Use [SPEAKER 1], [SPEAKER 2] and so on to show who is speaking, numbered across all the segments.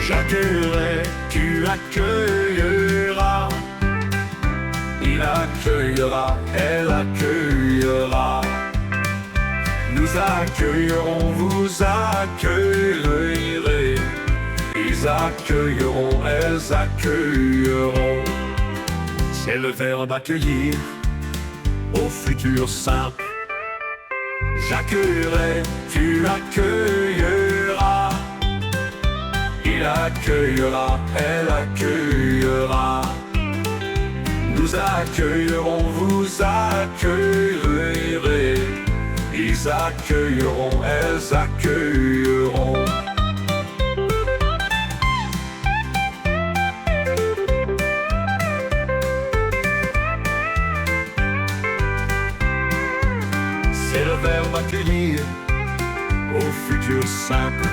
[SPEAKER 1] J'accueillerai, tu accueilleras. Il accueillera, elle accueillera. Nous accueillerons, vous accueillerez. Ils accueilleront, elles accueilleront. C'est le verbe accueillir au futur simple. J'accueillerai, tu accueilleras. Il accueillera, elle accueillera. Nous accueillerons, vous accueillerez. Ils accueilleront, elles accueilleront. C'est le verbe accueillir au futur simple.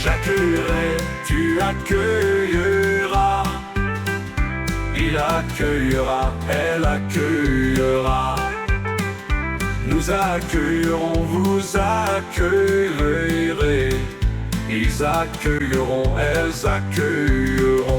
[SPEAKER 1] J'accueillerai, tu accueilleras. Il accueillera, elle accueillera. Nous accueillerons, vous accueillerez. Ils accueilleront, elles accueilleront.